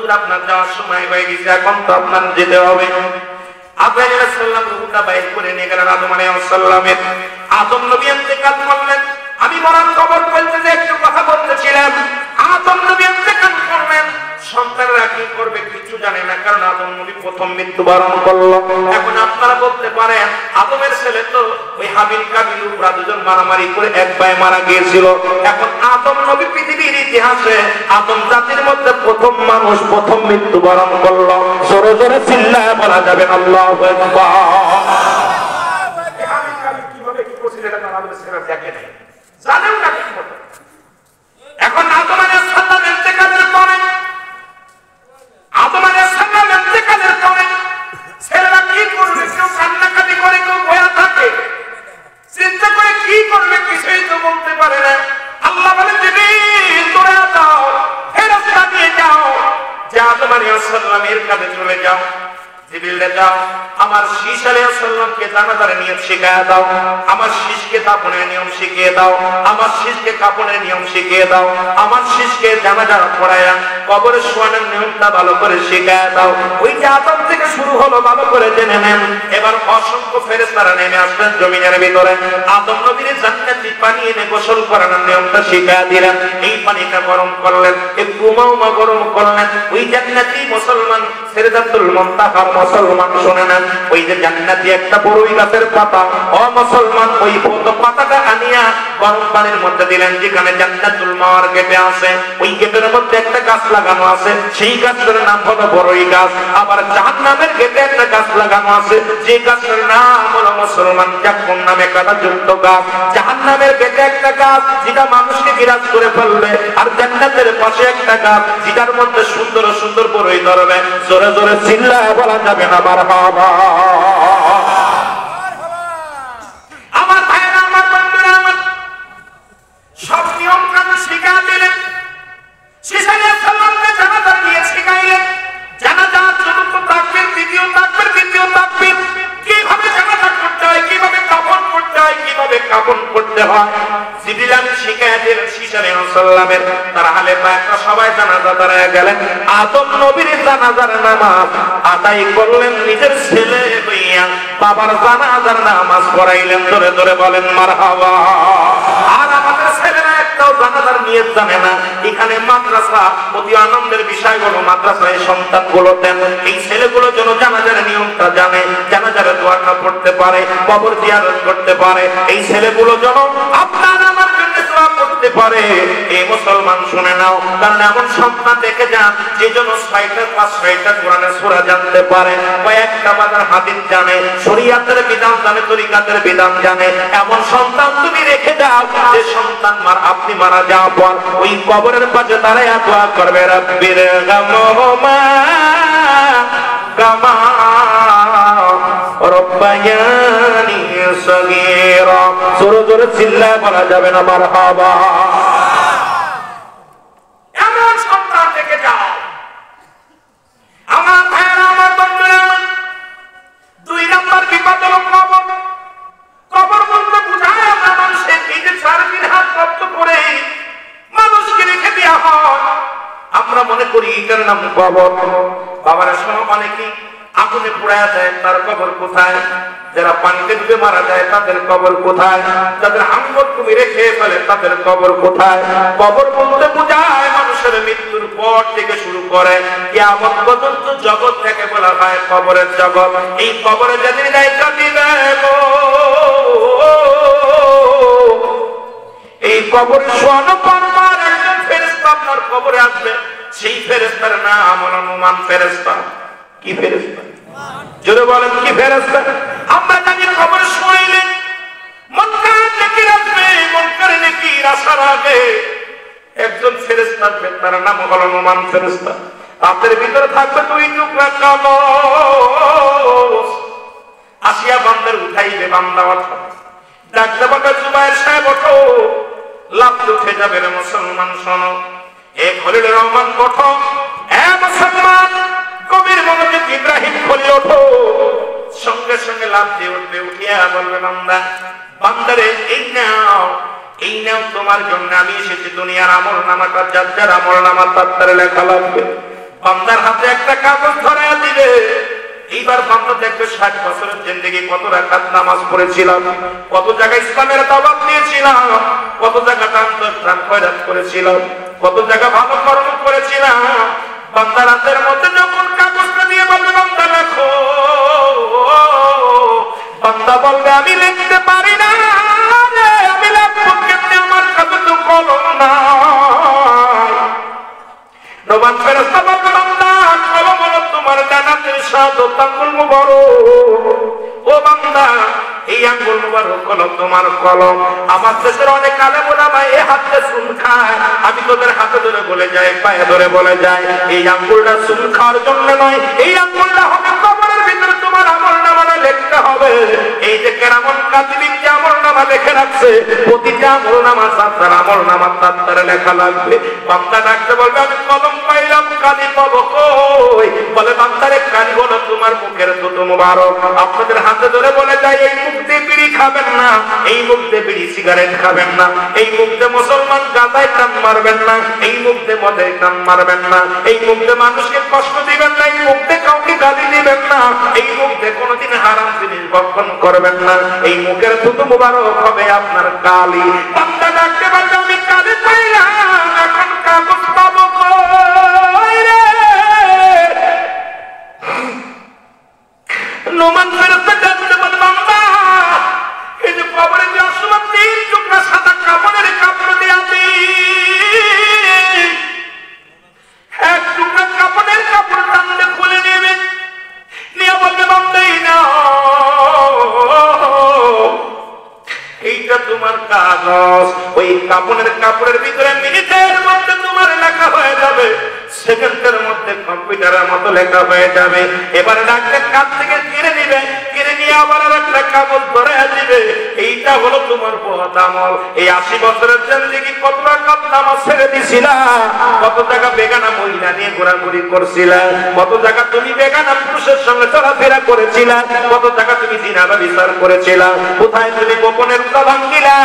হুজুর আপনার যাওয়ার সময় হয়ে গেছে, এখন তো আপনার যেতে হবে। আব্রাহিম আলাইহিস সালাম রূহটা বাইর করে নিয়ে গেলেন আদম আলাইহিস সালামের। আদম নবী ইন্তেকাল করলেন। আমি মরার খবর বলতে যে একটু কথা বলতেছিলাম, আদম নবী ইন্তেকাল করলেন, সন্তানরা কি করবে কিছু জানে না, কারণ আদম নবী প্রথম মৃত্যুবরণ করলো। এখন আপনারা বলতে পারেন আদমের ছেলে তো ওই হাবিল কাবিল ওরা দুজন মারামারি করে এক পায়ে মারা গিয়েছিল। এখন আদম নবী পৃথিবীর ইতিহাসে আদম জাতির মধ্যে প্রথম মানুষ প্রথম মৃত্যুবরণ করলো। জোরে জোরে চিল্লায় বলা যাবে আল্লাহু আকবার। হাবিল কাবিল কিভাবে কি করছিল এটা আদমের ছেলে দেখে নাই, জানেও না কি করবে। এখন আদম আলাইহিস সালাম ইন্তেকালের পরে ছেলেরা কি করবে? কেউ কান্নাকাটি করে, কেউ ভয়া থাকে, চিন্তা করে কি করবে কিছুই তো বলতে পারে না। আল্লাহ বলে জিবরিল তোরা যাও, ফেরেশতা নিয়ে যাও, যে আদম আলাইহিস সালামের কাছে চলে যাও। জিবরিল যাও, আমার শীষ আলাইহিস সালামকে জানাজার নিয়ম শিখিয়ে দাও, আমার শীষকে কাফনের নিয়ম শিখিয়ে দাও, আমার শীষকে কাফনের নিয়ম শিখিয়ে দাও, আমার শীষকে জানাজা পড়ায়া কবরে শোয়ানোর নিয়মটা ভালো করে শিখিয়ে দাও। ওই যে আদম থেকে শুরু হলো ভালো করে জেনে নেন। এবার অসংখ্য ফেরেশতারা নেমে আসবেন জমিনের ভিতরে। আদম নবীর জান্নাতি পানি এনে গোসল করানোর নিয়মটা শিখিয়ে দিলেন। এই পানিটা গরম করলেন, একটু উমা গরম করলেন। ওই জান্নাতি মুসলমান সিদরাতুল মুনতাহার মুসলমান শুনে নেন, ওই যে জান্নাতি একটা বড়ই গাছের পাতা, ও মুসলমান ওই পাতাটা আনিয়া গরম পানির মধ্যে দিলেন। যেখানে জান্নাতুল মাওয়ার গেটে আছে, ওই গেটের মধ্যে একটা গাছ লাগানো আছে, সেই গাছের নাম হলো বড়ই গাছ। আবার জাহান্নামের গেটে একটা গাছ লাগানো আছে, যে গাছের নাম হলো মুসলমান জাক্কুম নামে কাঁটাযুক্ত গাছ। জাহান্নামের গেটে একটা গাছ যেটা মানুষকে বিরাজ করে ফেলবে, আর জান্নাতের পাশে একটা গাছ যেটার মধ্যে সুন্দর সুন্দর বড়ই ধরবে। জোরে জোরে চিল্লায় বলা যাবে না মারহাবা। আমার ভাইরা, আমার বন্ধুরা, আমার সব নিয়ম কানুন শিখিয়ে দিলেন। শীষ আলাইহিস সালামকে জানাজা নিয়ে শিখাইলেন। জানাজা চতুর্থ তাকবীর, দ্বিতীয় তাকবীর, তৃতীয় তাকবীর, কিভাবে জানাজা করতে হয়, কিভাবে কাফন করতে হয়, কিভাবে কাফন করতে হয় জিবরিল শিখিয়ে দিলেন শীষ আলাইহিস সালামের। তার আহলে বায়তরা সবাই জানাজা দাঁড়ায় গেলেন। আদম নবীর জানাজার নামাজ আদায় করলেন নিজের ছেলে হইয়া, বাবার জানাজার নামাজ পড়াইলেন। ধরে ধরে বলেন মারহাবা। আর আমাদের ছেলেরা একটাও জানাজার নিয়ত জানে না। এখানে মাদ্রাসা অতি আনন্দের বিষয় হলো মাদ্রাসায় সন্তানগুলো দেন, এই ছেলেগুলো যেন জানাজার নিয়মটা জানে, জানাজার দোয়াটা পড়তে পারে, কবর জিয়ারত করতে পারে। এই ছেলেগুলো যেন আপনার আমার জন্য দোয়া করতে পারে। এই মুসলমান শুনে নাও, কারণ এমন সন্তান দেখে যান যে জন্য 6টা কোরআনের সূরা জানতে পারে, কয়েকটা বাজার হাদিস জানে, শরীয়তের বিধান জানে, তরিকাতের বিধান জানে। এমন সন্তান তুমি রেখে দাও যে সন্তান আপনি মারা যাওয়ার পর ওই কবরের পাশে দাঁড়ায় দোয়া করবে, রব্বির গামহুমা কামা রব্বায়ানি সগীরা। জোরে জোরে চিল্লায় বলা যাবে না মারহাবা। এমন সন্তান থেকে যাও। আমার ভাইয়েরা, আমার বন্ধুরা, 2 নম্বর বিপদ হলো কবর। কবর বলতে বুঝায় আমরা মানুষের এই যে 4 হাত রক্ত করে মানুষকে রেখে দেওয়া হয়, আমরা মনে করি এটার নাম কবর। বাবার সময় অনেকেই আগুনে পোড়ায় যায়, তার কবর কোথায়? যারা পানিতে ডুবে মারা যায় তাদের কবর কোথায়? যাদের আঙ্গুল কুমিরে খেয়ে ফেলে তাদের কবর কোথায়? কবর বলতে বোঝায় মানুষের মৃত্যুর পর থেকে শুরু করে কিয়ামত পর্যন্ত জগৎ থেকে বলা হয় কবরের জগৎ। এই কবরে যেদিন যাইতে দিবে, এই কবরে শোয়ানো পর একজন ফেরেশতা আপনার কবরে আসবে। সেই ফেরেশতার নাম হলো নুমান ফেরেশতা। কি ফেরেশতা? জোরে বলেন কি ফেরেশতা? আমরা জানি কবরে শোয়াইলে মুনকার নাকির আসবে, মুনকার নাকির আসার আগে একজন ফেরেশতা আসবে, তার নাম হলো নুমান ফেরেশতা। তাদের ভিতরে থাকবে 2 টুকরা কাগজ। আসিয়া বান্দার উঠাইবে, বান্দা ওঠো, ডাকতে বলবে জুবায়ের সাহেব ওঠো। লাফ উঠে যাবে, রে মুসলমান শোনো, এ খলিলুর রহমান ওঠো, এ মুসলমান কবির মনোযোগ ইব্রাহিম খলিল ওঠো। সঙ্গে সঙ্গে লাফ দিয়ে উঠবে, উঠিয়া বলবে বান্দা, বান্দারে এই নাও, এই নাও তোমার জন্য আমি এসেছি। দুনিয়ার আমল নামাটা যার যার আমল নামা তার লেখা লাগবে। বান্দার হাতে একটা কাগজ ধরায়া দিবে। এইবার বান্দা দেখবে 60 বছরের জিন্দেগি কত রাকাত নামাজ পড়েছিলাম, কত জায়গায় ইসলামের দাওয়াত দিয়েছিলাম, কত জায়গা দান খয়রাত করেছিলাম, কত জায়গা ভালো কর্ম করেছিলাম। বান্দার হাতের মধ্যে যখন কাগজটা দিয়ে বলবে বান্দা লেখো, বান্দা বলবে আমি লিখতে পারি না রে, আমি লিখবো কেমনে, আমার কাছে তো কলম নাই। নবান ফেরেশতা বলবে বান্দা কলম হলো তোমার জান্নাতের শাহাদাত আঙ্গুল মুবারক। ও বান্দা এই আঙ্গুল মুবারক হলো তোমার কলম। আমার দেশের অনেক আলেম ওলামা এই হাতে চুন খায়, আমি তোদের হাতে ধরে বলে যাই, পায়ে ধরে বলে যাই, এই আঙ্গুলটা চুন খাওয়ার জন্য নয়, এই আঙ্গুলটা হবে কবরের ভিতরে তোমার আমলনামা লিখতে হবে। এই যে কেরামন কাতিবিন যে আমলনামা লিখে রাখছে, প্রতিটা আমলনামা তার আমলনামা তার লেখা লাগবে। বান্দা ডাকতে বলবে আমি কলম পাইলাম, কালি পাবো কই? বলে বান্দারে কালি হলো তোমার মুখের দুটো মুবারক। আপনাদের হাতে ধরে বলে যায় এই মুখ দিয়ে বিড়ি খাবেন না, এই মুখ দিয়ে বিড়ি সিগারেট খাবেন না, এই মুখ দিয়ে মুসলমান গাঁজায় টান মারবেন না, এই মুখ দিয়ে মদে টান মারবেন না, এই মুখ দিয়ে মানুষকে কষ্ট দিবেন না, এই মুখ দিয়ে কাউকে গালি দিবেন না, এই মুখ দিয়ে কোনোদিন হারাম জিনিস ভক্ষণ করবেন না। এই মুখের দুটো মুবারক হবে আপনার কালি। বান্দা ডাকতে বলবে আমি কালি পাইলাম, এখন কাগজ পাবো কই রে? নোমান ফেরেশতা ডাকতে বলবে বান্দা এই যে কবরে যে অসমান 3 টুকরা সাদা কাপড়ের কাপড় দিয়ে দিই, এক টুকরা কাপড়ের কাপড় টানলে খুলে নেবে, নিয়ে বলবে বান্দা এই নাও, এইটা তোমার কাগজ। ওই কাপড়ের ভিতরে মিনিটের মধ্যে তোমার লেখা হয়ে যাবে, সেকেন্ডের মধ্যে কম্পিউটারের মতো লেখা হয়ে যাবে। এবারে ডাক্তার কাছ থেকে কিনে নিবে, কিনে নিয়ে আবার একটা কাগজ ধরে দিবে, এইটা হলো তোমার বহুত আমল। এই 80 বছরের জিন্দেগি কত রাকাত নামাজ ছেড়ে দিছিলা, কত জায়গা বেগানা মহিলা নিয়ে ঘোরাঘুরি করছিলা, কত জায়গা তুমি বেগানা পুরুষের সঙ্গে চলাফেরা করেছিলা, কত জায়গা তুমি জিনা ব্যভিচার করেছিলা, কোথায় তুমি গোপনের ভাঙ্গিলা।